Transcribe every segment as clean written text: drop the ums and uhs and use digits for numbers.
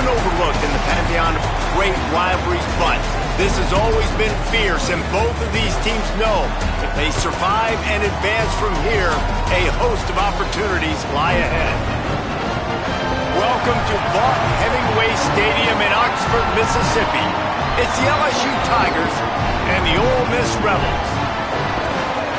often overlooked in the pantheon of great rivalries, but this has always been fierce, and both of these teams know if they survive and advance from here, a host of opportunities lie ahead. Welcome to Gotw Hemingway Stadium in Oxford, Mississippi. It's the LSU Tigers and the Ole Miss Rebels.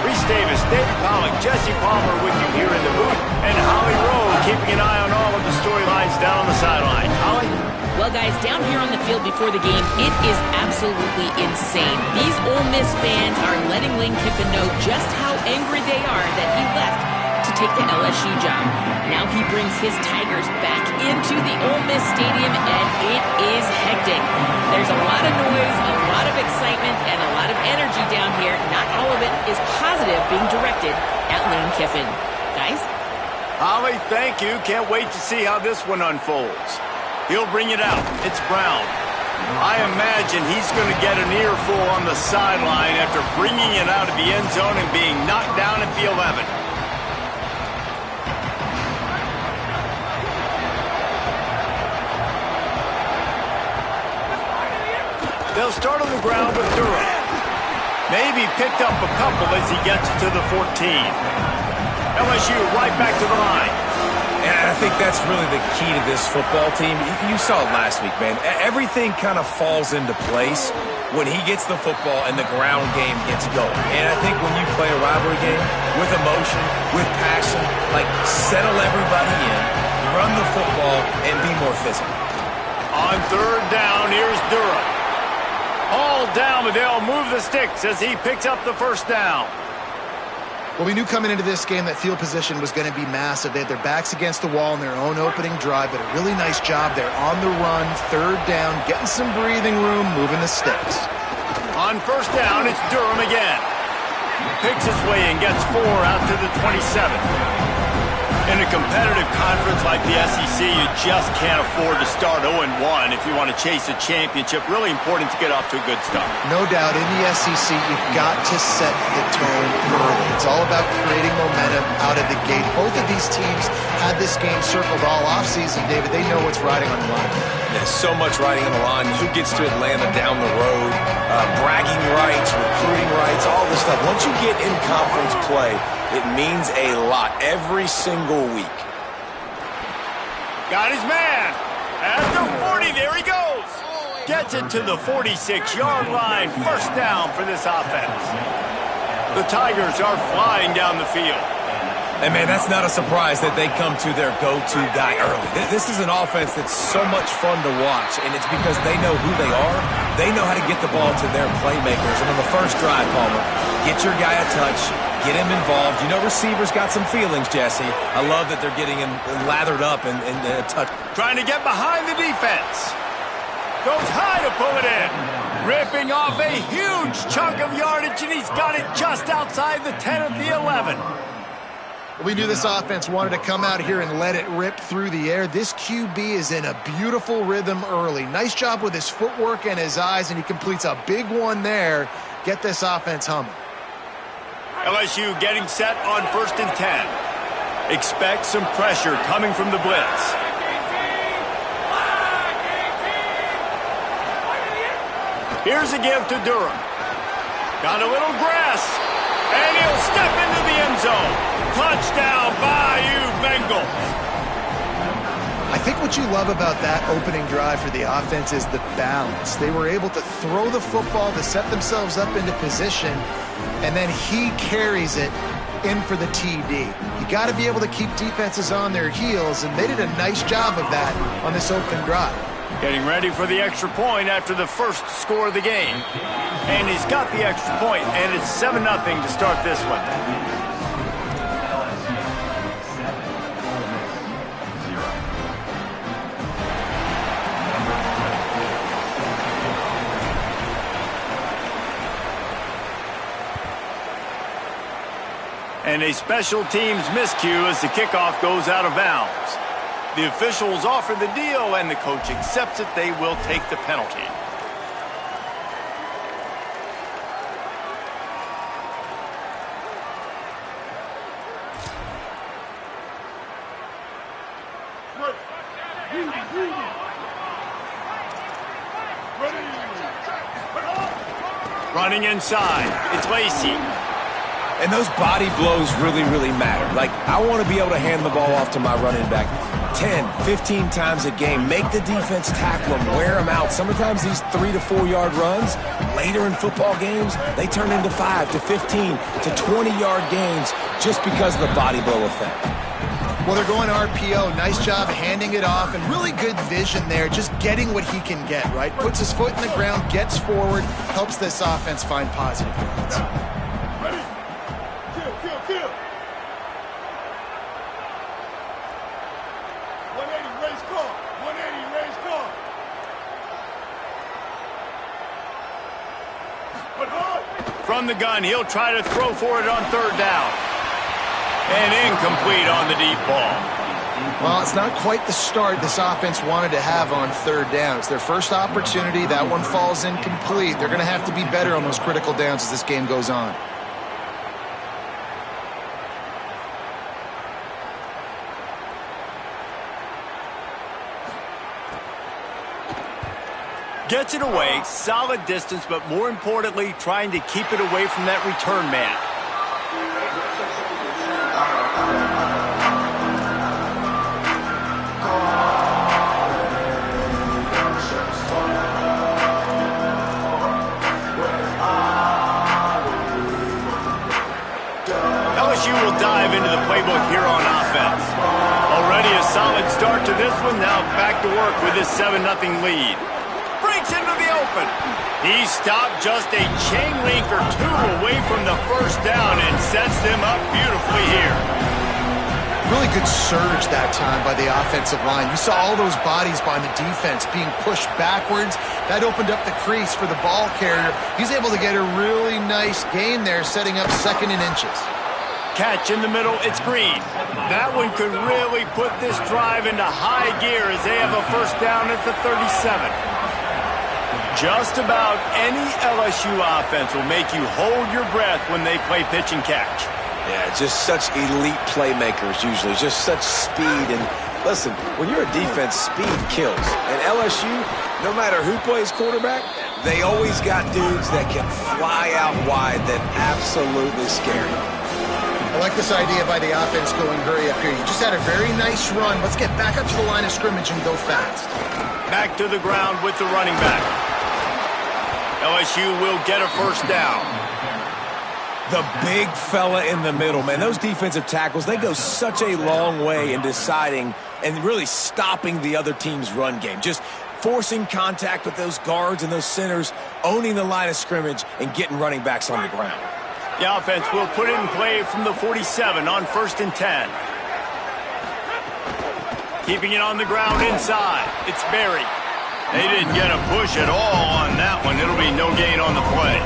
Reese Davis, David Pollock, Jesse Palmer with you here in the booth, and Holly Rowe keeping an eye on all of the storylines down on the sideline. Holly? Well, guys, down here on the field before the game, it is absolutely insane. These Ole Miss fans are letting Lane Kiffin know just how angry they are that he left to take the LSU job. Now he brings his Tigers back into the Ole Miss Stadium, and it is hectic. There's a lot of noise, a lot of excitement, and a lot of energy down here. Not all of it is positive being directed at Lane Kiffin. Guys? Holly, thank you. Can't wait to see how this one unfolds. He'll bring it out. It's Brown. I imagine he's going to get an earful on the sideline after bringing it out of the end zone and being knocked down at the 11. They'll start on the ground with Durham. Maybe picked up a couple as he gets to the 14. LSU right back to the line. And I think that's really the key to this football team. You saw it last week, man. Everything kind of falls into place when he gets the football and the ground game gets going. And I think when you play a rivalry game with emotion, with passion, like settle everybody in, run the football, and be more physical. On third down, here's Durham. All down, but they'll move the sticks as he picks up the first down. Well, we knew coming into this game that field position was going to be massive. They had their backs against the wall in their own opening drive, but a really nice job there on the run, third down, getting some breathing room, moving the sticks. On first down, it's Durham again. Picks his way and gets 4 out to the 27. In a competitive conference like the SEC, you just can't afford to start 0-1 if you want to chase a championship. Really important to get off to a good start. No doubt, in the SEC, you've got to set the tone early. It's all about creating momentum out of the gate. Both of these teams had this game circled all offseason, David. They know what's riding on the line. There's so much riding on the line. Who gets to Atlanta down the road? Bragging rights, recruiting rights, all this stuff. Once you get in conference play, it means a lot every single week. Got his man. At the 40, there he goes. Gets it to the 46-yard line. First down for this offense. The Tigers are flying down the field. And, man, that's not a surprise that they come to their go-to guy early. This is an offense that's so much fun to watch, and it's because they know who they are. They know how to get the ball to their playmakers. And on the first drive, Palmer, get your guy a touch, get him involved. You know receivers got some feelings, Jesse. I love that they're getting him lathered up and a touch. Trying to get behind the defense. Goes high to pull it in. Ripping off a huge chunk of yardage, and he's got it just outside the 10 at the 11. We knew this offense wanted to come out here and let it rip through the air. This QB is in a beautiful rhythm early. Nice job with his footwork and his eyes, and he completes a big one there. Get this offense humming. LSU getting set on 1st and 10. Expect some pressure coming from the blitz. Here's a give to Durham. Got a little grass, and he'll step into the end zone. Touchdown, Bayou Bengals. I think what you love about that opening drive for the offense is the balance. They were able to throw the football to set themselves up into position, and then he carries it in for the TD. You got to be able to keep defenses on their heels, and they did a nice job of that on this opening drive. Getting ready for the extra point after the first score of the game. And he's got the extra point, and it's 7-0 to start this one. And a special teams miscue as the kickoff goes out of bounds. The officials offer the deal, and the coach accepts it. They will take the penalty. Running inside, it's Lacey. And those body blows really, really matter. Like, I want to be able to hand the ball off to my running back 10, 15 times a game. Make the defense tackle them, wear them out. Sometimes these 3 to 4 yard runs, later in football games, they turn into 5 to 15 to 20-yard gains just because of the body blow effect. Well, they're going RPO. Nice job handing it off, and really good vision there, just getting what he can get, right? Puts his foot in the ground, gets forward, helps this offense find positive yards. Ready? Kill. 180, raise call. 180, raise call. From the gun, he'll try to throw for it on third down. And incomplete on the deep ball. Well, it's not quite the start this offense wanted to have on third down. It's their first opportunity. That one falls incomplete. They're going to have to be better on those critical downs as this game goes on. Gets it away, solid distance, but more importantly, trying to keep it away from that return man. LSU will dive into the playbook here on offense. Already a solid start to this one, now back to work with his 7-0 lead. Breaks into the open. He stopped just a chain link or two away from the first down and sets them up beautifully here. Really good surge that time by the offensive line. You saw all those bodies by the defense being pushed backwards. That opened up the crease for the ball carrier. He's able to get a really nice gain there, setting up 2nd and inches. Catch in the middle, it's Green. That one could really put this drive into high gear as they have a first down at the 37. Just about any LSU offense will make you hold your breath when they play pitch and catch. Yeah, just such elite playmakers usually, just such speed. And listen, when you're a defense, speed kills. And LSU, no matter who plays quarterback, they always got dudes that can fly out wide that absolutely scare you. I like this idea by the offense going hurry up here. You just had a very nice run. Let's get back up to the line of scrimmage and go fast. Back to the ground with the running back. LSU will get a first down. The big fella in the middle, man. Those defensive tackles, they go such a long way in deciding and really stopping the other team's run game. Just forcing contact with those guards and those centers, owning the line of scrimmage, and getting running backs on the ground. The offense will put it in play from the 47 on 1st and 10. Keeping it on the ground inside. It's Berry. They didn't get a push at all on that one. It'll be no gain on the play.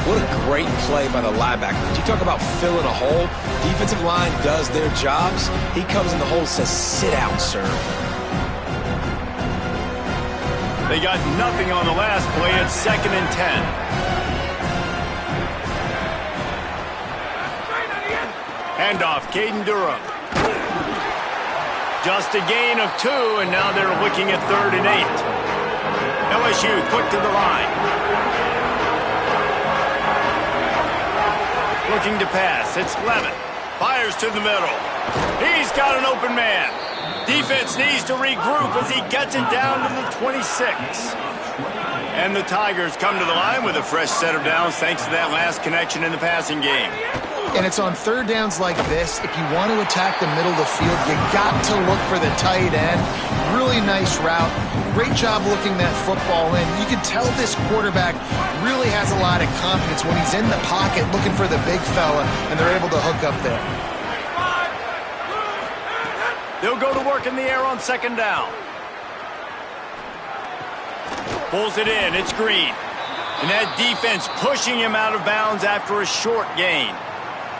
What a great play by the linebacker. Did you talk about filling a hole? Defensive line does their jobs. He comes in the hole and says, sit out, sir. They got nothing on the last play. It's 2nd and 10. Handoff, Caden Durham. Just a gain of 2, and now they're looking at 3rd and 8. LSU quick to the line. Looking to pass. It's Lemon. Fires to the middle. He's got an open man. Defense needs to regroup as he gets it down to the 26. And the Tigers come to the line with a fresh set of downs thanks to that last connection in the passing game. And it's on third downs like this. If you want to attack the middle of the field, you got to look for the tight end. Really nice route. Great job looking that football in. You can tell this quarterback really has a lot of confidence when he's in the pocket looking for the big fella, and they're able to hook up there. They'll go to work in the air on 2nd down. Pulls it in. It's Green. And that defense pushing him out of bounds after a short gain.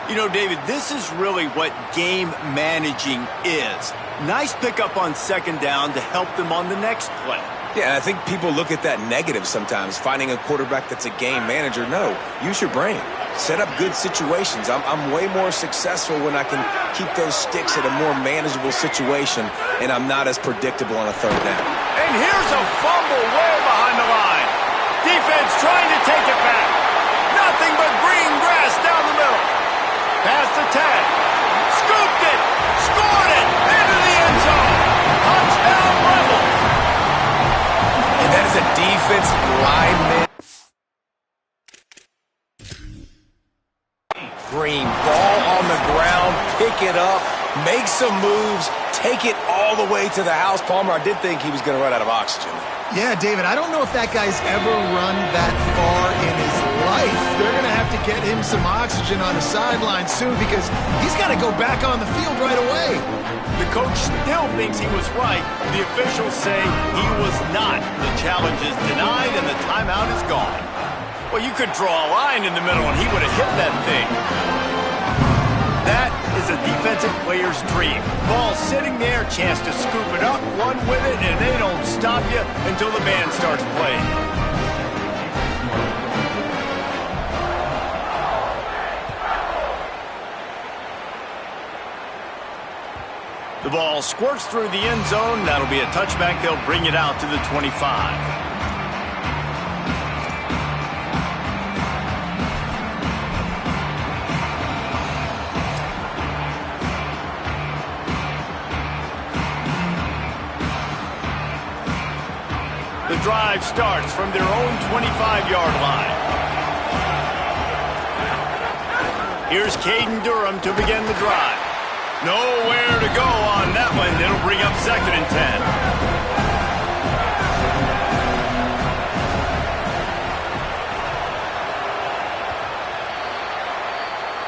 You know, David, this is really what game managing is. Nice pickup on 2nd down to help them on the next play. Yeah, and I think people look at that negative sometimes, finding a quarterback that's a game manager. No, use your brain. Set up good situations. I'm way more successful when I can keep those sticks at a more manageable situation, and I'm not as predictable on a 3rd down. And here's a fumble way behind the line. Defense trying to take it back. but green grass down the middle. Past the 10. Scooped it. Scored it. Into the end zone. Touchdown Rebels. And that is a defensive lineman. Green, ball on the ground, pick it up, make some moves, take it all the way to the house. Palmer, I did think he was going to run out of oxygen. Yeah, David, I don't know if that guy's ever run that far in his life. They're going to have to get him some oxygen on the sideline soon because he's got to go back on the field right away. The coach still thinks he was right. The officials say he was not. The challenge is denied and the timeout is gone. Well, you could draw a line in the middle and he would have hit that thing. That is a defensive player's dream. Ball sitting there, chance to scoop it up, run with it, and they don't stop you until the band starts playing. The ball squirts through the end zone. That'll be a touchback. They'll bring it out to the 25. The drive starts from their own 25-yard line. Here's Caden Durham to begin the drive. Nowhere to go on that one. It'll bring up 2nd and 10.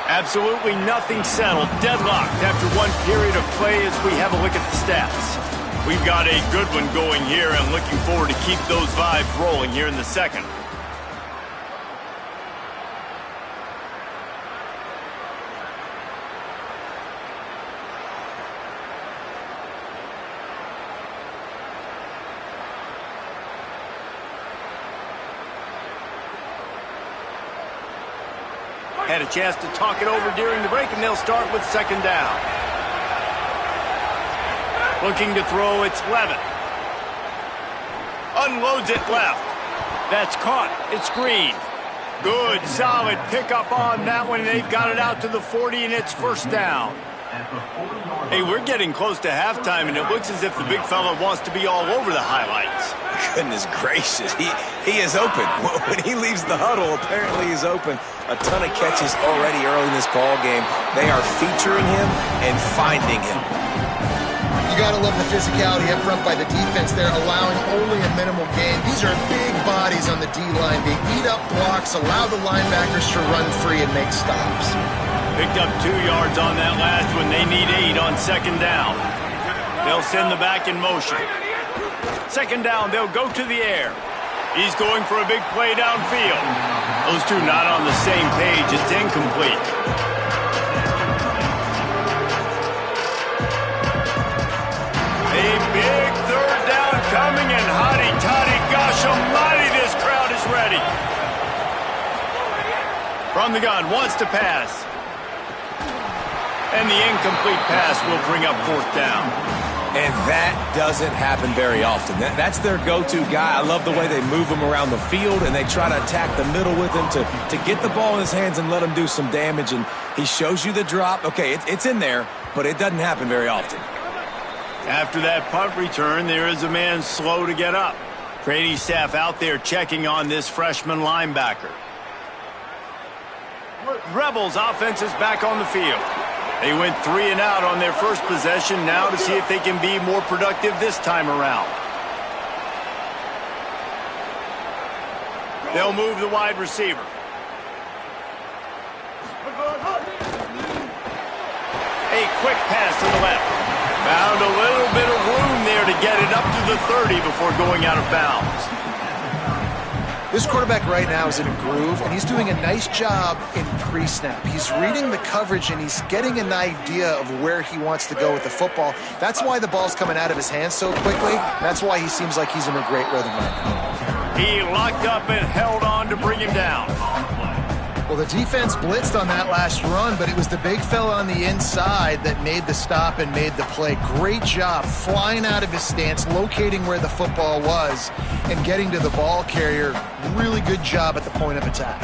Absolutely nothing settled. Deadlocked after one period of play as we have a look at the stats. We've got a good one going here and looking forward to keep those vibes rolling here in the second. Had a chance to talk it over during the break, and they'll start with 2nd down. Looking to throw, it's Levin. Unloads it left. That's caught. It's Green. Good, solid pickup on that one. They've got it out to the 40, and it's 1st down. Hey, we're getting close to halftime, and it looks as if the big fella wants to be all over the highlights. Goodness gracious, he is open. When he leaves the huddle, apparently he's open. A ton of catches already early in this ball game. They are featuring him and finding him. You got to love the physicality up front by the defense. They're allowing only a minimal gain. These are big bodies on the D-line. They eat up blocks, allow the linebackers to run free and make stops. Picked up 2 yards on that last one. They need 8 on 2nd down. They'll send the back in motion. 2nd down, they'll go to the air. He's going for a big play downfield. Those two not on the same page. It's incomplete. A big 3rd down coming, and hotty toddy, gosh almighty, this crowd is ready. From the gun, wants to pass. And the incomplete pass will bring up 4th down. And that doesn't happen very often. That's their go-to guy. I love the way they move him around the field, and they try to attack the middle with him to get the ball in his hands and let him do some damage. And he shows you the drop. Okay, it's in there, but it doesn't happen very often. After that punt return, there is a man slow to get up. Training staff out there checking on this freshman linebacker. Rebels offense is back on the field. They went 3 and out on their first possession, now to see if they can be more productive this time around. They'll move the wide receiver. A quick pass to the left. Found a little bit of room there to get it up to the 30 before going out of bounds. This quarterback right now is in a groove, and he's doing a nice job in pre-snap. He's reading the coverage, and he's getting an idea of where he wants to go with the football. That's why the ball's coming out of his hands so quickly. That's why he seems like he's in a great rhythm right now. He locked up and held on to bring him down. Well, the defense blitzed on that last run, but it was the big fella on the inside that made the stop and made the play. Great job flying out of his stance, locating where the football was, and getting to the ball carrier. Really good job at the point of attack.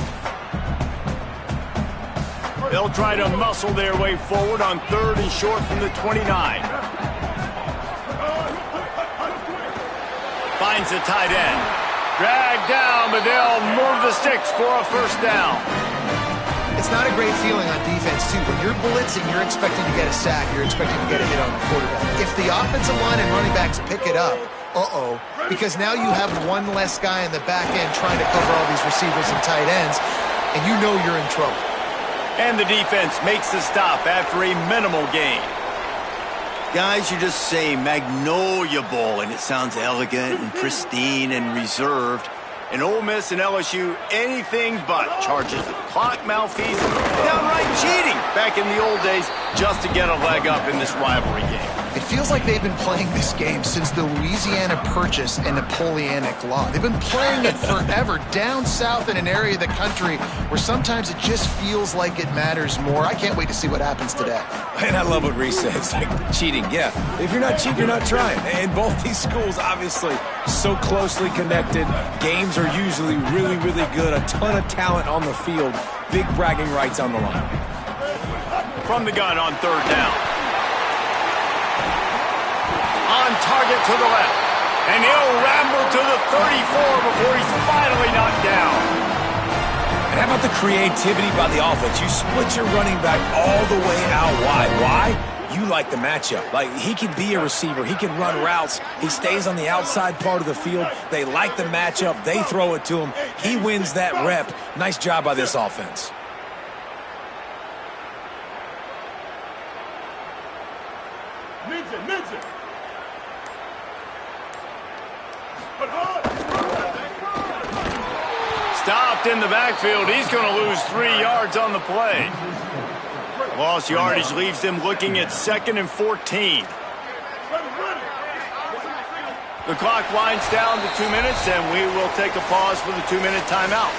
They'll try to muscle their way forward on 3rd and short from the 29. Finds the tight end. Dragged down, but they'll move the sticks for a first down. It's not a great feeling on defense, too. When you're blitzing, you're expecting to get a sack. You're expecting to get a hit on the quarterback. If the offensive line and running backs pick it up, because now you have one less guy in the back end trying to cover all these receivers and tight ends, and you know you're in trouble. And the defense makes the stop after a minimal gain. Guys, you just say Magnolia Bowl, and it sounds elegant and pristine and reserved. And Ole Miss and LSU, anything but charges of clock malfeasance, downright cheating back in the old days just to get a leg up in this rivalry game. It feels like they've been playing this game since the Louisiana Purchase and Napoleonic Law. They've been playing it forever down south in an area of the country where sometimes it just feels like it matters more. I can't wait to see what happens today. And I love what Reese says, like cheating. Yeah, if you're not cheating, you're not trying. And both these schools, obviously, so closely connected. Games are usually really, really good. A ton of talent on the field. Big bragging rights on the line. From the gun on 3rd down. On target to the left. And he'll ramble to the 34 before he's finally knocked down. And how about the creativity by the offense? You split your running back all the way out wide. Why? You like the matchup. Like, he can be a receiver. He can run routes. He stays on the outside part of the field. They like the matchup. They throw it to him. He wins that rep. Nice job by this offense. Ninja. Stopped in the backfield. He's going to lose 3 yards on the play. Lost yardage leaves them looking at 2nd and 14. The clock winds down to 2 minutes, and we will take a pause for the 2-minute timeout.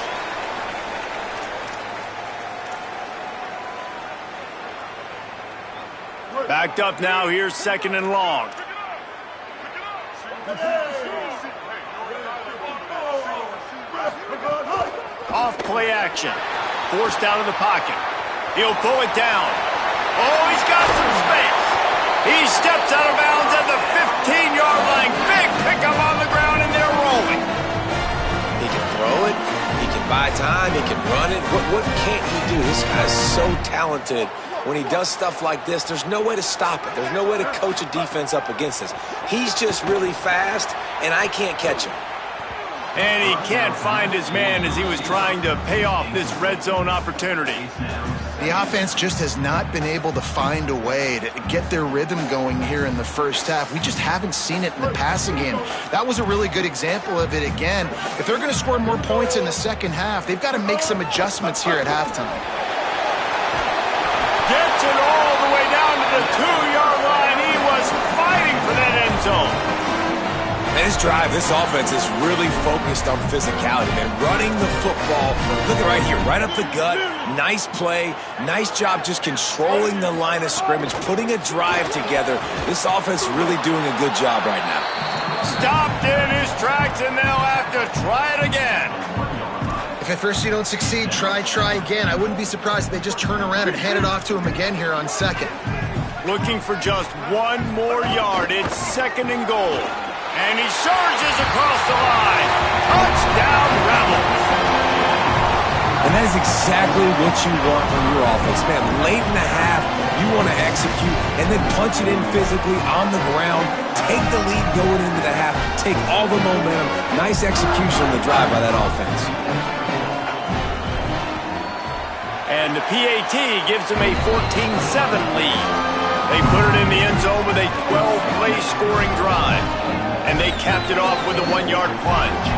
Backed up now. Here's 2nd and long. Off play action. Forced out of the pocket. He'll pull it down. Oh, he's got some space. He steps out of bounds at the 15-yard line. Big pickup on the ground, and they're rolling. He can throw it. He can buy time. He can run it. What can't he do? This guy's so talented. When he does stuff like this, there's no way to stop it. There's no way to coach a defense up against this. He's just really fast, and I can't catch him. And he can't find his man as he was trying to pay off this red zone opportunity. The offense just has not been able to find a way to get their rhythm going here in the first half. We just haven't seen it in the passing game. That was a really good example of it again. If they're going to score more points in the second half, they've got to make some adjustments here at halftime. Gets it all the way down to the 2-yard line. He was fighting for that end zone. And his drive, this offense is really focused on physicality, man. Running the football. Look at right here, right up the gut. Nice play. Nice job just controlling the line of scrimmage, putting a drive together. This offense really doing a good job right now. Stopped in his tracks, and they'll have to try it again. If at first you don't succeed, try again. I wouldn't be surprised if they just turn around and hand it off to him again here on 2nd. Looking for just 1 more yard. It's 2nd and goal. And he surges across the line. Touchdown, Rebels. And that is exactly what you want from your offense, man. Late in the half, you want to execute and then punch it in physically on the ground. Take the lead going into the half. Take all the momentum. Nice execution on the drive by that offense. And the PAT gives them a 14-7 lead. They put it in the end zone with a 12-play scoring drive. And they capped it off with a 1-yard plunge.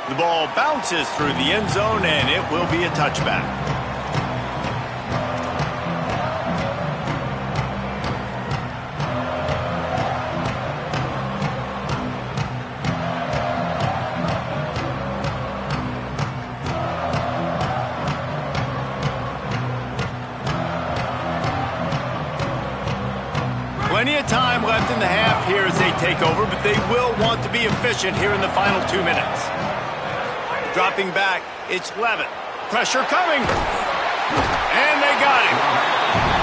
The ball bounces through the end zone, and it will be a touchback. Plenty of time left in the half here as they take over, but they will want to be efficient here in the final 2 minutes. Dropping back, it's Levitt. Pressure coming. And they got him.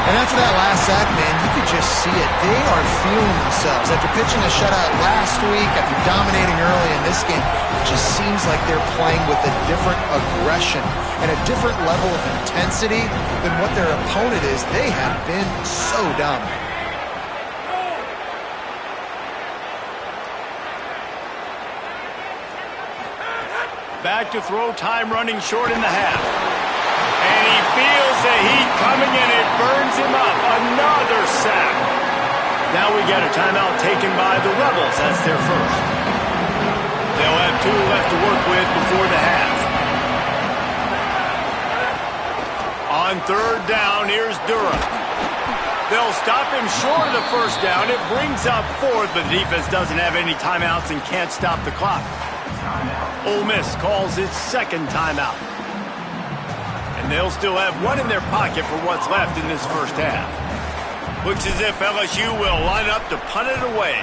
And after that last sack, man, you could just see it. They are feeling themselves. After pitching a shutout last week, after dominating early in this game, it just seems like they're playing with a different aggression and a different level of intensity than what their opponent is. They have been so dominant. Back to throw, time running short in the half. And he feels the heat coming and it burns him up. Another sack. Now we get a timeout taken by the Rebels. That's their first. They'll have 2 left to work with before the half. On 3rd down, here's Durham. They'll stop him short of the first down. It brings up 4th, but the defense doesn't have any timeouts and can't stop the clock. Ole Miss calls its 2nd timeout. And they'll still have 1 in their pocket for what's left in this first half. Looks as if LSU will line up to punt it away.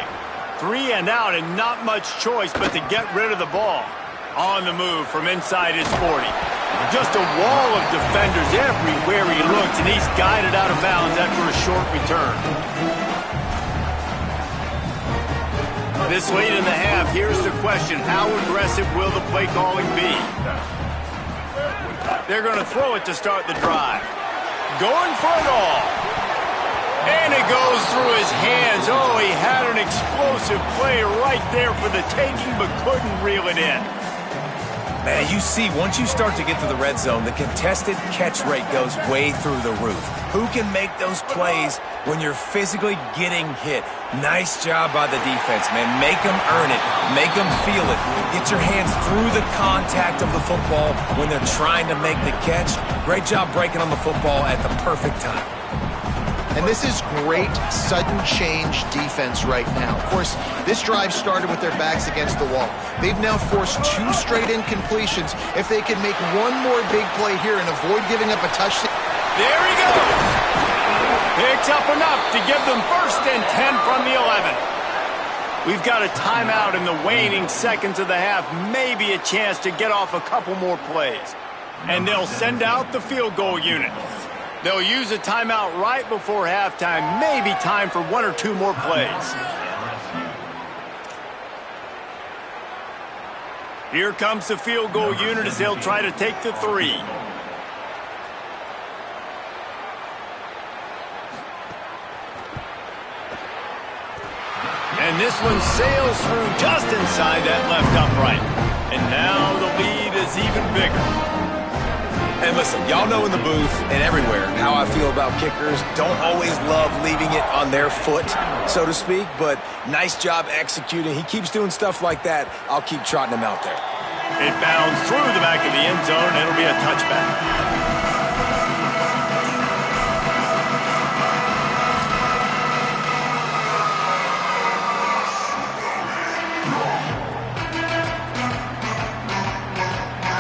3 and out and not much choice but to get rid of the ball. On the move from inside his 40. Just a wall of defenders everywhere he looks, and he's guided out of bounds after a short return. This late in the half, here's the question. How aggressive will the play calling be? They're going to throw it to start the drive. Going for it all. And it goes through his hands. Oh, he had an explosive play right there for the taking, but couldn't reel it in. Man, you see, once you start to get to the red zone, the contested catch rate goes way through the roof. Who can make those plays when you're physically getting hit? Nice job by the defense, man. Make them earn it. Make them feel it. Get your hands through the contact of the football when they're trying to make the catch. Great job breaking on the football at the perfect time. And this is great sudden change defense right now. Of course, this drive started with their backs against the wall. They've now forced 2 straight incompletions. If they can make 1 more big play here and avoid giving up a touchdown. There he goes. Picks up enough to give them 1st and 10 from the 11. We've got a timeout in the waning seconds of the half. Maybe a chance to get off a couple more plays. And they'll send out the field goal unit. They'll use a timeout right before halftime. Maybe time for 1 or 2 more plays. Here comes the field goal unit as they'll try to take the 3. And this one sails through just inside that left upright. And now the lead is even bigger. And listen, y'all know in the booth and everywhere how I feel about kickers. Don't always love leaving it on their foot, so to speak, but nice job executing. He keeps doing stuff like that. I'll keep trotting him out there. It bounds through the back of the end zone, and it'll be a touchback.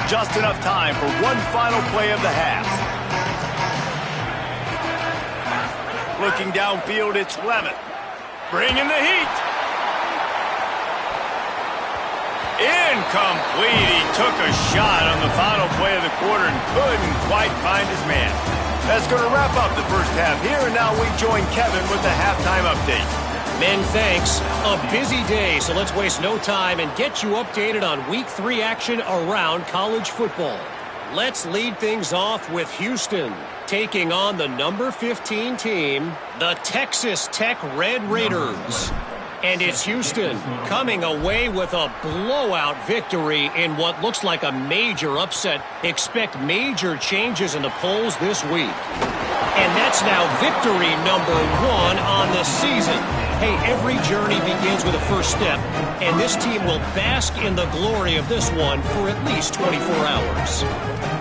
Just enough time for 1 final play of the half. Looking downfield, it's Levitt. Bringing the heat. Incomplete. He took a shot on the final play of the quarter and couldn't quite find his man. That's going to wrap up the first half here, and now we join Kevin with the halftime update. Men, thanks. A busy day, so let's waste no time and get you updated on Week 3 action around college football. Let's lead things off with Houston, taking on the number 15 team, the Texas Tech Red Raiders. And it's Houston coming away with a blowout victory in what looks like a major upset. Expect major changes in the polls this week. And that's now victory number 1 on the season. Hey, every journey begins with a first step, and this team will bask in the glory of this one for at least 24 hours.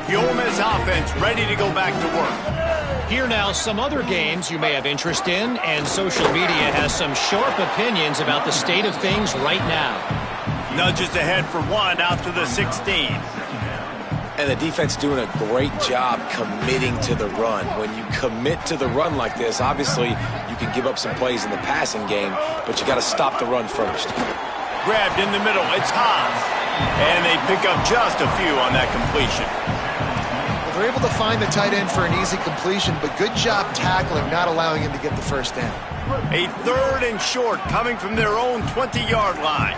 The Ole Miss offense ready to go back to work. Here now, some other games you may have interest in, and social media has some sharp opinions about the state of things right now. Nudges ahead for 1 out to the 16. And the defense doing a great job committing to the run. When you commit to the run like this, obviously you can give up some plays in the passing game, but you got to stop the run first. Grabbed in the middle. It's Haas. And they pick up just a few on that completion. Well, they're able to find the tight end for an easy completion, but good job tackling, not allowing him to get the first down. A 3rd and short coming from their own 20-yard line.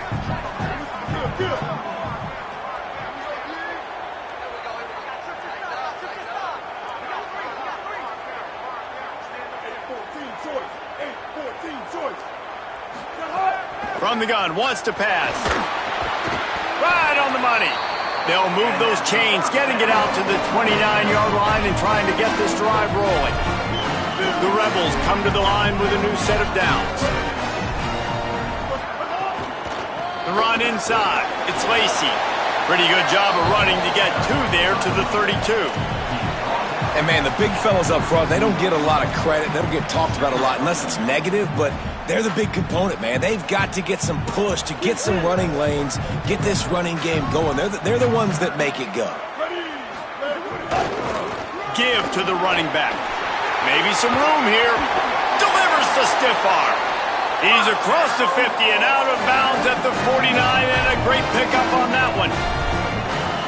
From the gun, wants to pass. Right on the money. They'll move those chains, getting it out to the 29-yard line and trying to get this drive rolling. The Rebels come to the line with a new set of downs. The run inside. It's Lacey. Pretty good job of running to get 2 there to the 32. And, man, the big fellas up front, they don't get a lot of credit. They don't get talked about a lot unless it's negative, but they're the big component, man. They've got to get some push, to get some running lanes, get this running game going. They're the ones that make it go. Give to the running back. Maybe some room here. Delivers the stiff arm. He's across the 50 and out of bounds at the 49, and a great pickup on that one.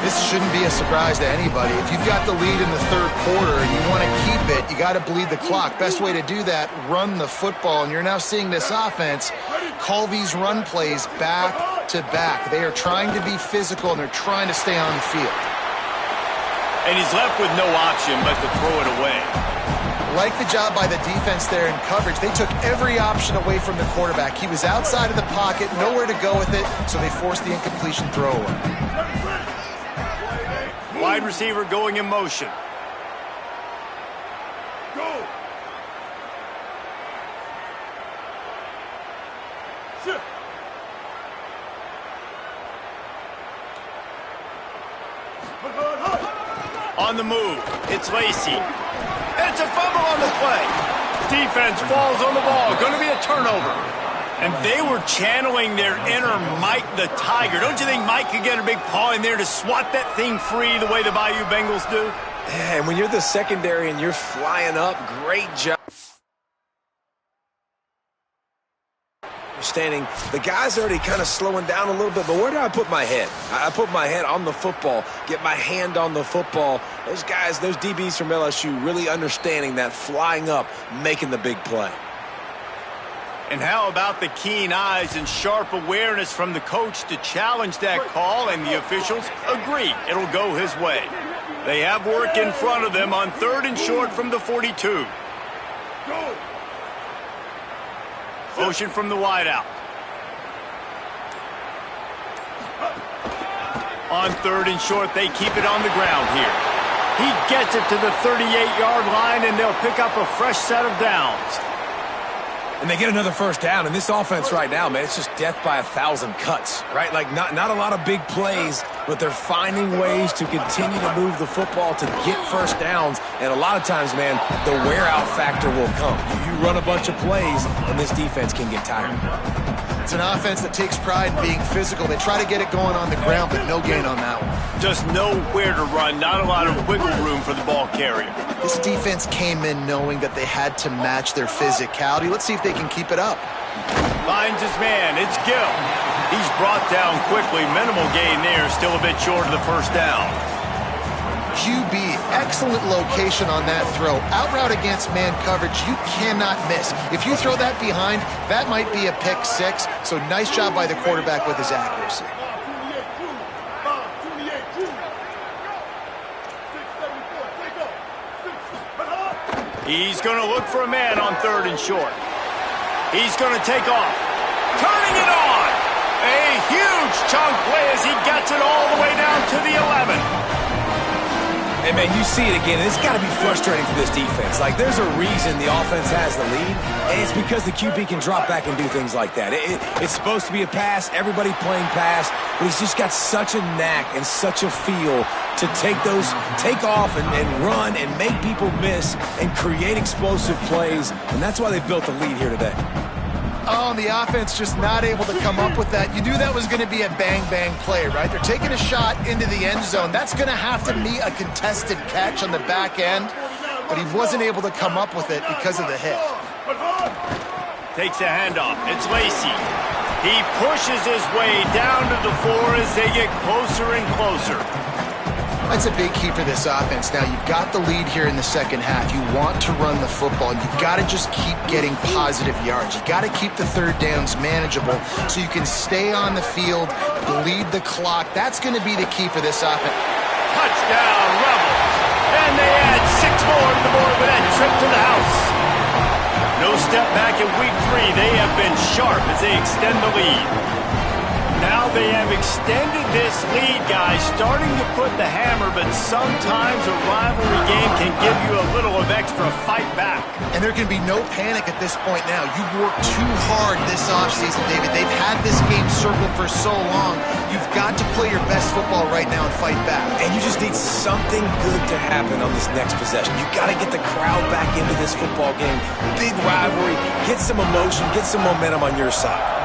This shouldn't be a surprise to anybody. If you've got the lead in the 3rd quarter and you want to keep it, you got to bleed the clock. Best way to do that, run the football. And you're now seeing this offense call these run plays back to back. They are trying to be physical, and they're trying to stay on the field. And he's left with no option but to throw it away. Like the job by the defense there in coverage. They took every option away from the quarterback. He was outside of the pocket, nowhere to go with it, so they forced the incompletion throwaway. Wide receiver going in motion. Go. Sit. On the move, it's Lacey. And it's a fumble on the play. Defense falls on the ball. Going to be a turnover. And they were channeling their inner Mike the Tiger. Don't you think Mike could get a big paw in there to swat that thing free the way the Bayou Bengals do? Yeah, and when you're the secondary and you're flying up, great job. Standing, the guy's already kind of slowing down a little bit, but where do I put my head? I put my head on the football, get my hand on the football. Those guys, those DBs from LSU really understanding that, flying up, making the big play. And how about the keen eyes and sharp awareness from the coach to challenge that call, and the officials agree it'll go his way. They have work in front of them on 3rd and short from the 42. Go. Motion from the wideout. On 3rd and short, they keep it on the ground here. He gets it to the 38-yard line, and they'll pick up a fresh set of downs. And they get another first down. And this offense right now, man, it's just death by 1,000 cuts, right? Like not a lot of big plays, but they're finding ways to continue to move the football to get first downs. And a lot of times, man, the wear-out factor will come. You run a bunch of plays, and this defense can get tired. It's an offense that takes pride in being physical. They try to get it going on the ground, but no gain on that one. Just nowhere to run, not a lot of wiggle room for the ball carrier. This defense came in knowing that they had to match their physicality. Let's see if they can keep it up. Finds his man. It's Gill. He's brought down quickly. Minimal gain there. Still a bit short of the first down. QB, excellent location on that throw. Out route against man coverage, you cannot miss. If you throw that behind, that might be a pick six. So nice job by the quarterback with his accuracy. He's going to look for a man on 3rd and short. He's going to take off. Turning it on. A huge chunk play as he gets it all the way down to the 11. And, man, you see it again. It's got to be frustrating for this defense. Like, there's a reason the offense has the lead, and it's because the QB can drop back and do things like that. It's supposed to be a pass, everybody playing pass, but he's just got such a knack and such a feel to take off and run and make people miss and create explosive plays, and that's why they built the lead here today. Oh, and the offense just not able to come up with that. You knew that was going to be a bang-bang play, right? They're taking a shot into the end zone. That's going to have to be a contested catch on the back end, but he wasn't able to come up with it because of the hit. Takes a handoff. It's Lacey. He pushes his way down to the floor as they get closer and closer. That's a big key for this offense. Now, you've got the lead here in the second half. You want to run the football. You've got to just keep getting positive yards. You've got to keep the third downs manageable so you can stay on the field, lead the clock. That's going to be the key for this offense. Touchdown, Rebels. And they add 6 more to the board with that trip to the house. No step back in week 3. They have been sharp as they extend the lead. Now they have extended this lead, guys, starting to put the hammer, but sometimes a rivalry game can give you a little of extra fight back. And there can be no panic at this point now. You've worked too hard this offseason, David. They've had this game circled for so long. You've got to play your best football right now and fight back. And you just need something good to happen on this next possession. You got to get the crowd back into this football game. Big rivalry. Get some emotion. Get some momentum on your side.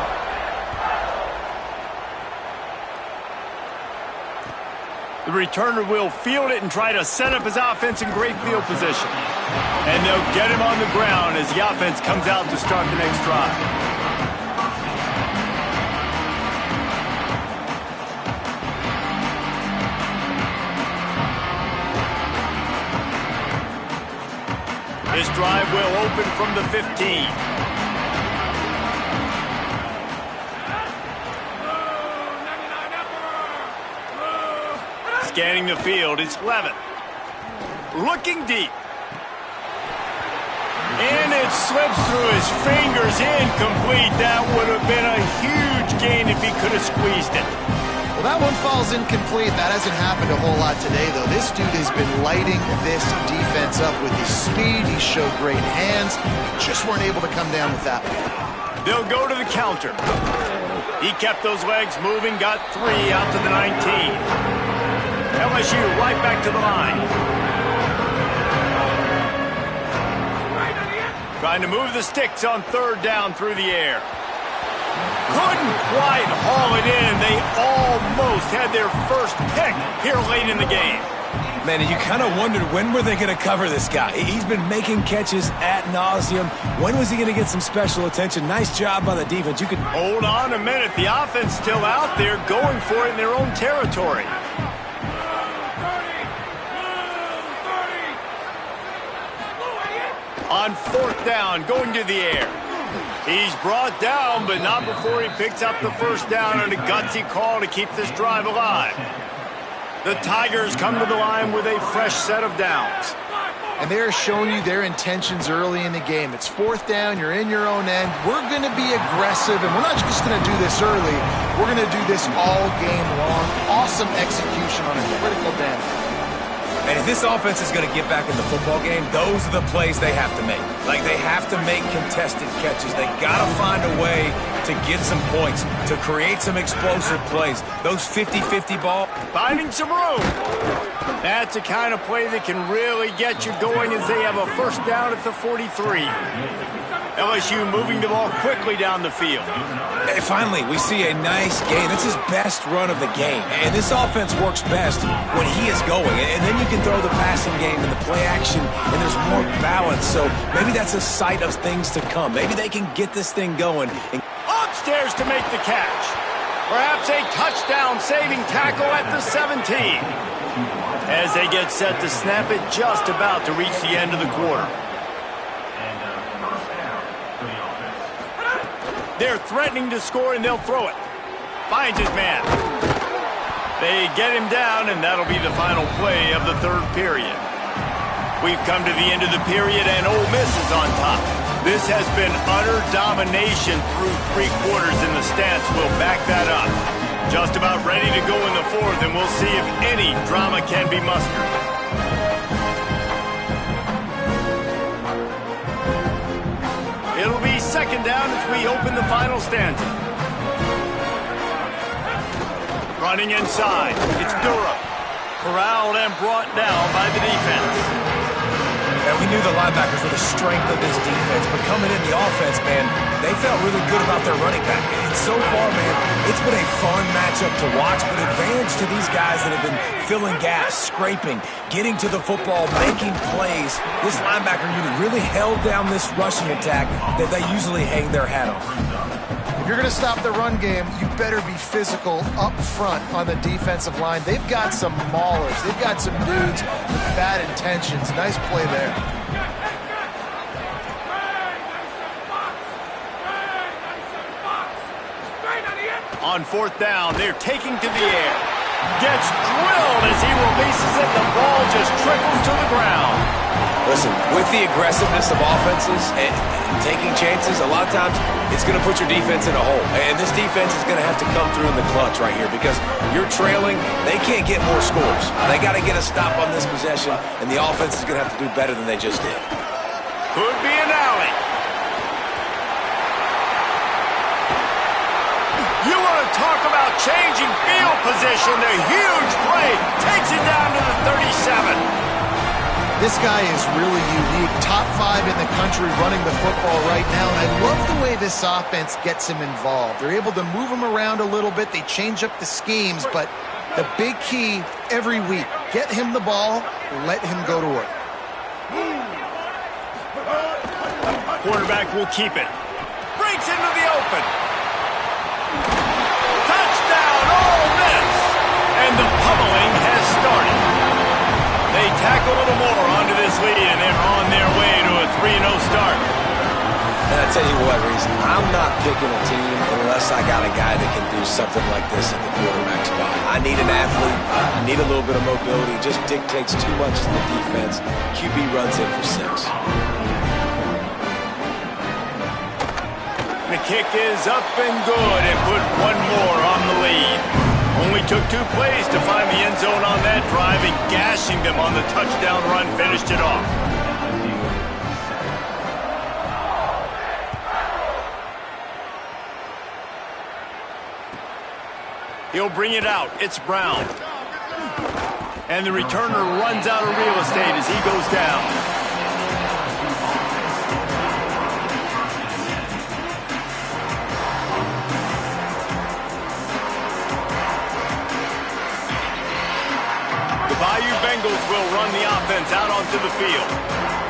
The returner will field it and try to set up his offense in great field position. And they'll get him on the ground as the offense comes out to start the next drive. This drive will open from the 15. Scanning the field, it's Levitt. Looking deep. And it slips through his fingers, incomplete. That would have been a huge gain if he could have squeezed it. Well, that one falls incomplete. That hasn't happened a whole lot today, though. This dude has been lighting this defense up with his speed. He showed great hands. Just weren't able to come down with that one. They'll go to the counter. He kept those legs moving, got 3 out to the 19. LSU right back to the line. Trying to move the sticks on 3rd down through the air. Couldn't quite haul it in. They almost had their first pick here late in the game. Man, you kind of wondered when were they going to cover this guy. He's been making catches ad nauseum. When was he going to get some special attention? Nice job by the defense. You could hold on a minute. The offense still out there going for it in their own territory. On 4th down, going to the air. He's brought down, but not before he picks up the first down on a gutsy call to keep this drive alive. The Tigers come to the line with a fresh set of downs. And they're showing you their intentions early in the game. It's 4th down, you're in your own end. We're going to be aggressive, and we're not just going to do this early. We're going to do this all game long. Awesome execution on a critical down. And if this offense is going to get back in the football game, those are the plays they have to make. Like, they have to make contested catches. They got to find a way to get some points, to create some explosive plays. Those 50-50 ball. Finding some room. That's the kind of play that can really get you going as they have a first down at the 43. LSU moving the ball quickly down the field. And finally, we see a nice gain. That's his best run of the game. And this offense works best when he is going. And then you can throw the passing game and the play action, and there's more balance. So maybe that's a sight of things to come. Maybe they can get this thing going. Upstairs to make the catch. Perhaps a touchdown-saving tackle at the 17. As they get set to snap it, just about to reach the end of the quarter. They're threatening to score, and they'll throw it. Finds his man. They get him down, and that'll be the final play of the 3rd period. We've come to the end of the period, and Ole Miss is on top. This has been utter domination through 3 quarters, and the stats will back that up. Just about ready to go in the 4th, and we'll see if any drama can be mustered. It'll be 2nd down as we open the final stanza. Running inside. It's Durham. Corralled and brought down by the defense. And we knew the linebackers were the strength of this defense, but coming in the offense, man, they felt really good about their running back. And so far, man, it's been a fun matchup to watch, but advantage to these guys that have been filling gaps, scraping, getting to the football, making plays. This linebacker unit really held down this rushing attack that they usually hang their hat on. If you're going to stop the run game, you better be physical up front on the defensive line. They've got some maulers. They've got some dudes with bad intentions. Nice play there. On fourth down, they're taking to the air. Gets drilled as he releases it. The ball just trickles to the ground. Listen, with the aggressiveness of offenses and taking chances, a lot of times it's going to put your defense in a hole. And this defense is going to have to come through in the clutch right here because you're trailing. They can't get more scores. They got to get a stop on this possession, and the offense is going to have to do better than they just did. Could be an alley. You want to talk about changing field position. The huge play takes it down to the 37. This guy is really unique. Top 5 in the country running the football right now. And I love the way this offense gets him involved. They're able to move him around a little bit. They change up the schemes. But the big key every week, get him the ball, let him go to work. Quarterback will keep it. Breaks into the open. Touchdown, Ole Miss. And the pummeling has started. They tack a little more onto this lead, and they're on their way to a 3-0 start. And I tell you what, Reese, I'm not picking a team unless I got a guy that can do something like this at the quarterback spot. I need an athlete. I need a little bit of mobility. It just dictates too much to the defense. QB runs in for 6. The kick is up and good and put one more on the lead. Only took 2 plays to find the end zone on that drive, and gashing them on the touchdown run finished it off. He'll bring it out. It's Brown. And the returner runs out of real estate as he goes down. Bengals will run the offense out onto the field.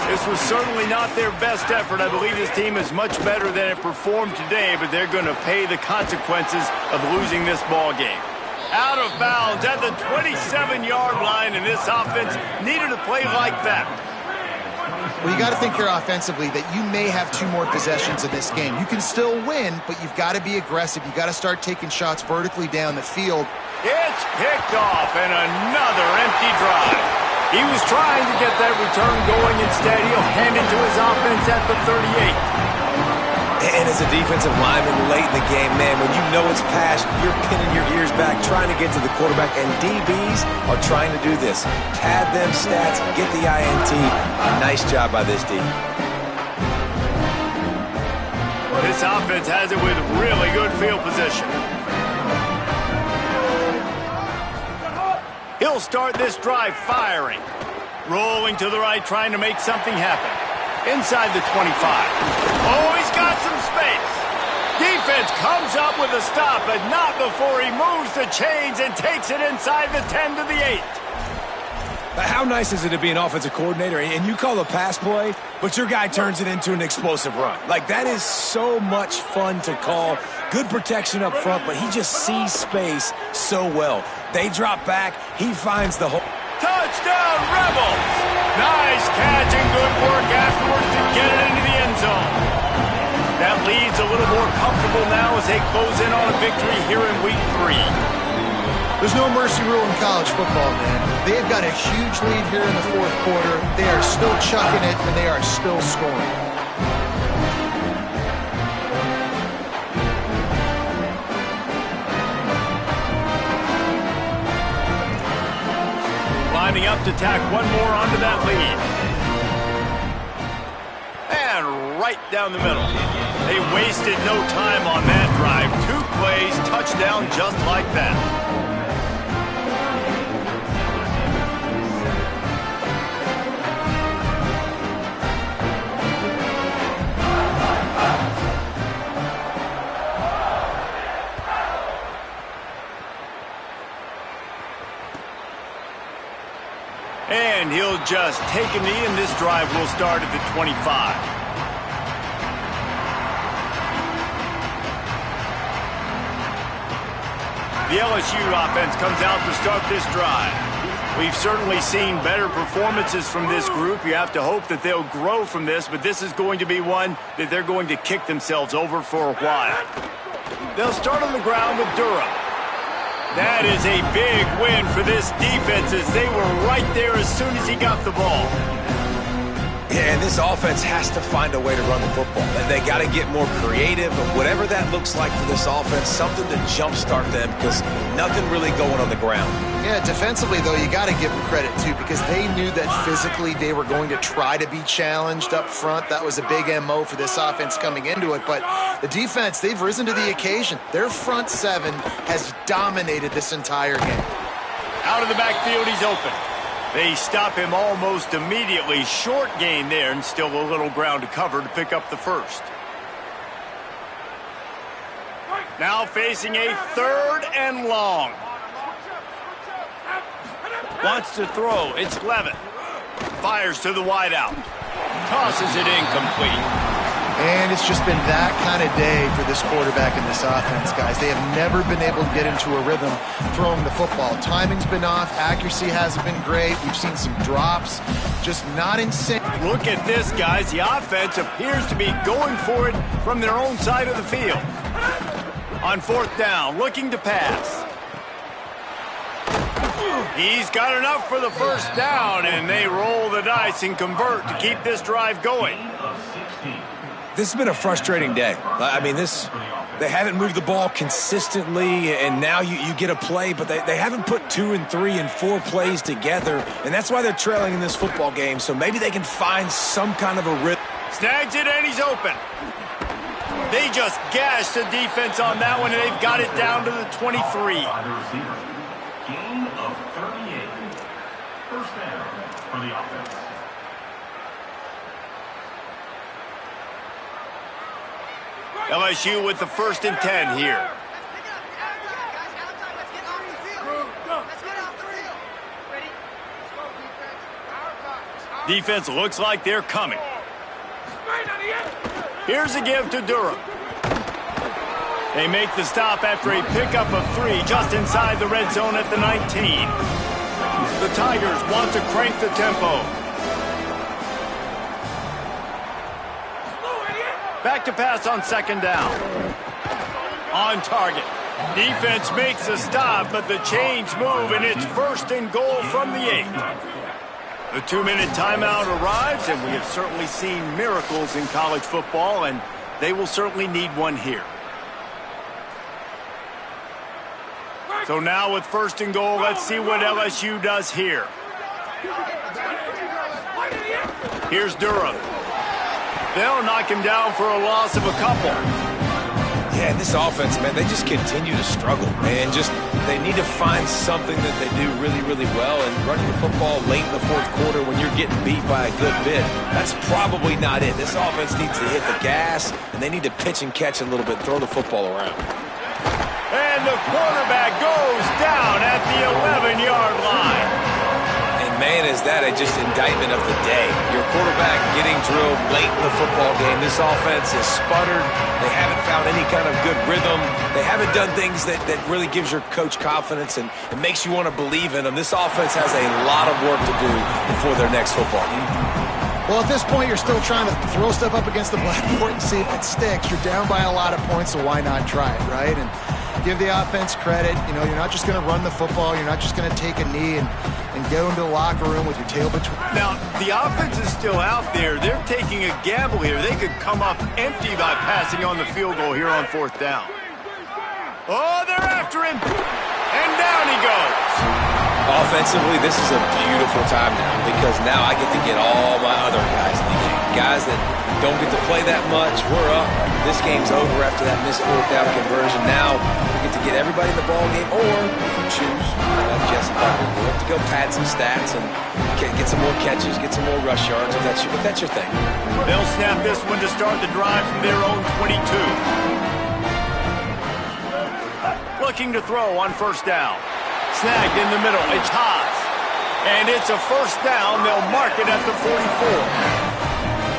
This was certainly not their best effort. I believe this team is much better than it performed today, but they're going to pay the consequences of losing this ball game. Out of bounds at the 27-yard line, and this offense needed a play like that. Well, you got to think here offensively that you may have 2 more possessions in this game. You can still win, but you've got to be aggressive. You've got to start taking shots vertically down the field. It's picked off, and another empty drive. He was trying to get that return going. Instead, he'll hand it to his offense at the 38. And as a defensive lineman late in the game, man, when you know it's past, you're pinning your ears back, trying to get to the quarterback, and DBs are trying to do this. Pad them stats, get the INT. Nice job by this D. This offense has it with really good field position. He'll start this drive firing. Rolling to the right, trying to make something happen. Inside the 25. Oh, he's got some space. Defense comes up with a stop, but not before he moves the chains and takes it inside the 10 to the 8. How nice is it to be an offensive coordinator and you call a pass play, but your guy turns it into an explosive run? Like, that is so much fun to call. Good protection up front, but he just sees space so well. They drop back. He finds the hole. Touchdown, Rebels! Nice catch and good work afterwards to get it into the end zone. That lead's a little more comfortable now as they close in on a victory here in Week 3. There's no mercy rule in college football, man. They've got a huge lead here in the 4th quarter. They are still chucking it, and they are still scoring. Lining up to tack one more onto that lead. And right down the middle. They wasted no time on that drive. 2 plays, touchdown just like that. And he'll just take a knee, and this drive will start at the 25. The LSU offense comes out to start this drive. We've certainly seen better performances from this group. You have to hope that they'll grow from this, but this is going to be one that they're going to kick themselves over for a while. They'll start on the ground with Durham. That is a big win for this defense as they were right there as soon as he got the ball. Yeah, and this offense has to find a way to run the football. They got to get more creative, but whatever that looks like for this offense, something to jumpstart them because nothing really going on the ground. Yeah, defensively, though, you got to give them credit, too, because they knew that physically they were going to try to be challenged up front. That was a big MO for this offense coming into it. But the defense, they've risen to the occasion. Their front seven has dominated this entire game. Out of the backfield, he's open. They stop him almost immediately. Short gain there, and still a little ground to cover to pick up the first. Now facing a 3rd and long. Wants to throw. It's Levitt. Fires to the wideout. Tosses it incomplete. And it's just been that kind of day for this quarterback and this offense, guys. They have never been able to get into a rhythm throwing the football. Timing's been off. Accuracy hasn't been great. We've seen some drops. Just not in sync. Look at this, guys. The offense appears to be going for it from their own side of the field. On 4th down, looking to pass. He's got enough for the first down, and they roll the dice and convert to keep this drive going. This has been a frustrating day. I mean, they haven't moved the ball consistently, and now you get a play, but they haven't put 2 and 3 and 4 plays together, and that's why they're trailing in this football game, so maybe they can find some kind of a rhythm. Snags it, and he's open. They just gashed the defense on that one, and they've got it down to the 23. Gain of 38. First down for the offense. LSU with the 1st and 10 here. Defense looks like they're coming. Here's a give to Durham. They make the stop after a pickup of 3 just inside the red zone at the 19. The Tigers want to crank the tempo. Back to pass on 2nd down. On target. Defense makes a stop, but the chains move, and it's 1st and goal from the 8. The 2-minute timeout arrives, and we have certainly seen miracles in college football, and they will certainly need one here. So now with 1st and goal, let's see what LSU does here. Here's Durham. They'll knock him down for a loss of a couple. Yeah, this offense, man, they just continue to struggle. And they need to find something that they do really, really well. And running the football late in the 4th quarter when you're getting beat by a good bit, that's probably not it. This offense needs to hit the gas, and they need to pitch and catch a little bit, throw the football around. And the quarterback goes down at the 11-yard line. Man, is that just indictment of the day. Your quarterback getting drilled late in the football game. This offense has sputtered. They haven't found any kind of good rhythm. They haven't done things that really gives your coach confidence and it makes you want to believe in them. This offense has a lot of work to do before their next football game. Well, at this point, you're still trying to throw stuff up against the blackboard and see if it sticks. You're down by a lot of points, so why not try it, right? And give the offense credit. You know, you're not just going to run the football. You're not just going to take a knee and go into the locker room with your tail between. Now, the offense is still out there. They're taking a gamble here. They could come up empty by passing on the field goal here on 4th down. Oh, they're after him. And down he goes. Offensively, this is a beautiful time now because now I get to get all my other guys in the game. Guys that don't get to play that much. We're up. This game's over after that missed 4th down conversion. Now we get to get everybody in the ball game, or if you choose, like Jesse Buckley, we have to go pad some stats and get some more catches, get some more rush yards if that's your thing. They'll snap this one to start the drive from their own 22. Looking to throw on 1st down. Snagged in the middle. It's Haas. And it's a first down. They'll mark it at the 44.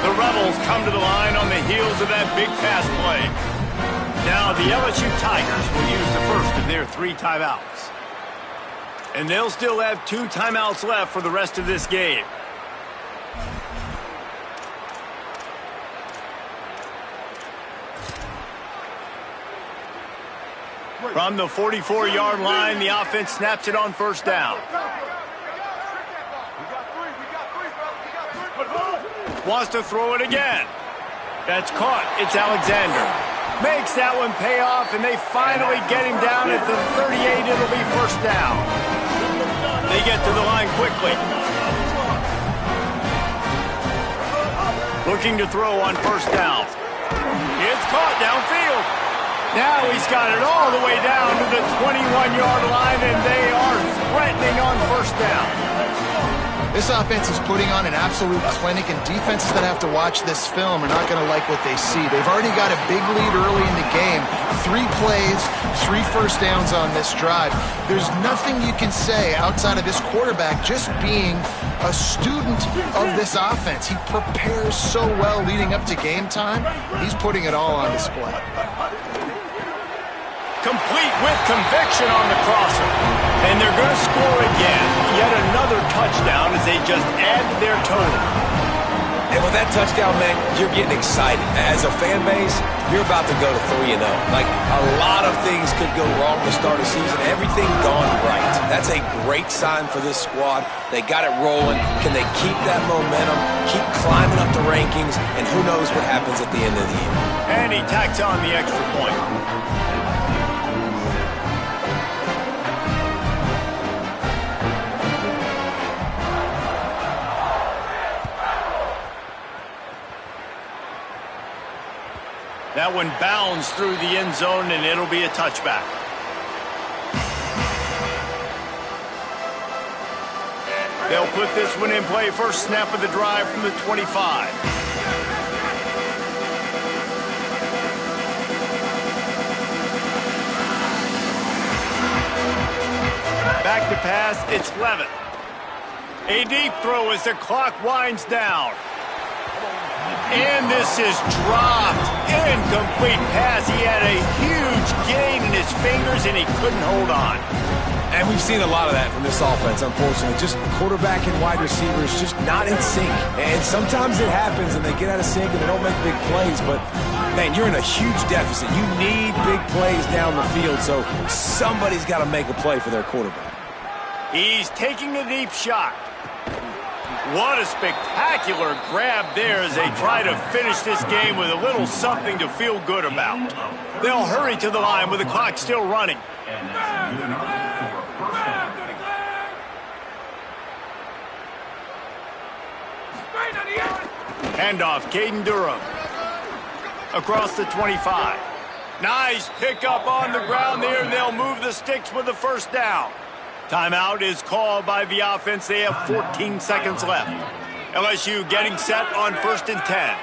The Rebels come to the line on the heels of that big pass play. Now the LSU Tigers will use the first of their 3 timeouts. And they'll still have 2 timeouts left for the rest of this game. From the 44-yard line, the offense snaps it on first down. Wants to throw it again. That's caught. It's Alexander. Makes that one pay off, and they finally get him down at the 38. It'll be first down. They get to the line quickly. Looking to throw on first down. It's caught downfield. Now he's got it all the way down to the 21-yard line, and they are threatening on first down. This offense is putting on an absolute clinic, and defenses that have to watch this film are not going to like what they see. They've already got a big lead early in the game. 3 plays, 3 first downs on this drive. There's nothing you can say outside of this quarterback just being a student of this offense. He prepares so well leading up to game time. He's putting it all on display. Complete with conviction on the crosser. And they're going to score again. Yet another touchdown as they just add to their total. And with that touchdown, man, you're getting excited. As a fan base, you're about to go to 3-0. Like, a lot of things could go wrong to start a season. Everything gone right. That's a great sign for this squad. They got it rolling. Can they keep that momentum, keep climbing up the rankings, and who knows what happens at the end of the year. And he tacks on the extra point. That one bounds through the end zone, and it'll be a touchback. They'll put this one in play. First snap of the drive from the 25. Back to pass, it's Levitt. A deep throw as the clock winds down. And this is dropped. Incomplete pass. He had a huge gain in his fingers, and he couldn't hold on. And we've seen a lot of that from this offense, unfortunately. Just quarterback and wide receivers just not in sync. And sometimes it happens, and they get out of sync, and they don't make big plays. But, man, you're in a huge deficit. You need big plays down the field, so somebody's got to make a play for their quarterback. He's taking a deep shot. What a spectacular grab there as they try to finish this game with a little something to feel good about. They'll hurry to the line with the clock still running. Handoff, Caden Durham. Across the 25. Nice pickup on the ground there. They'll move the sticks with the first down. Timeout is called by the offense. They have 14 seconds left. LSU getting set on 1st and 10.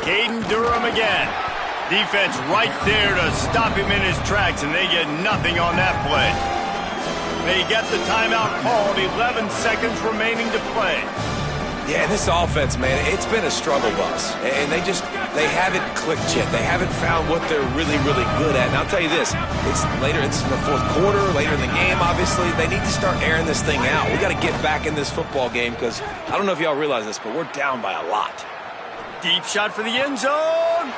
Caden Durham again. Defense right there to stop him in his tracks, and they get nothing on that play. They get the timeout called. 11 seconds remaining to play. Yeah, this offense, man, it's been a struggle bus. And they haven't clicked yet. They haven't found what they're really, really good at. And I'll tell you this, it's in the 4th quarter, later in the game, obviously. They need to start airing this thing out. We got to get back in this football game because I don't know if y'all realize this, but we're down by a lot. Deep shot for the end zone.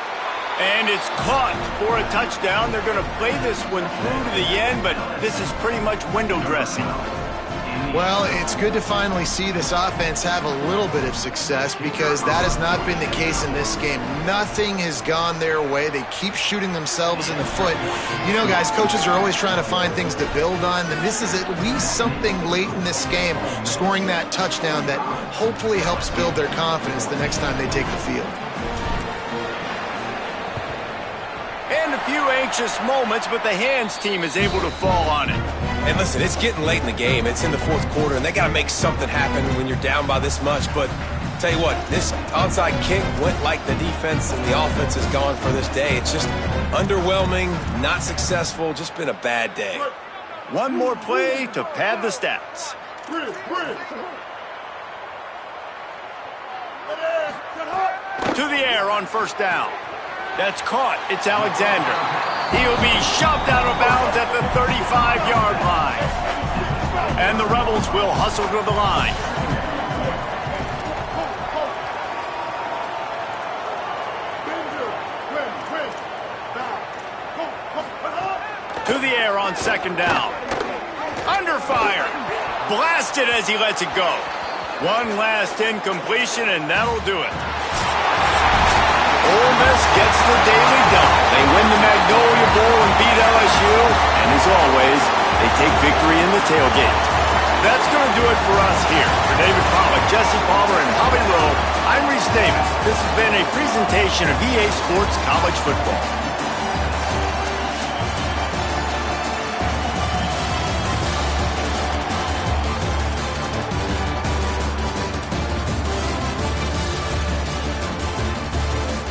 And it's caught for a touchdown. They're going to play this one through to the end, but this is pretty much window dressing. Well, it's good to finally see this offense have a little bit of success because that has not been the case in this game. Nothing has gone their way. They keep shooting themselves in the foot. You know, guys, coaches are always trying to find things to build on, and this is at least something late in this game, scoring that touchdown that hopefully helps build their confidence the next time they take the field. And a few anxious moments, but the hands team is able to fall on it. And listen, it's getting late in the game. It's in the 4th quarter, and they got to make something happen when you're down by this much. But tell you what, this onside kick went like the defense and the offense is gone for this day. It's just underwhelming, not successful, just been a bad day. One more play to pad the stats. To the air on first down. That's caught. It's Alexander. He'll be shoved out of bounds at the 35-yard line. And the Rebels will hustle to the line. To the air on second down. Under fire. Blasted as he lets it go. One last incompletion, and that'll do it. Ole Miss gets the daily done. They win the Magnolia Bowl and beat LSU, and as always, they take victory in the tailgate. That's going to do it for us here. For David Pollack, Jesse Palmer, and Holly Rowe, I'm Reese Davis. This has been a presentation of EA Sports College Football.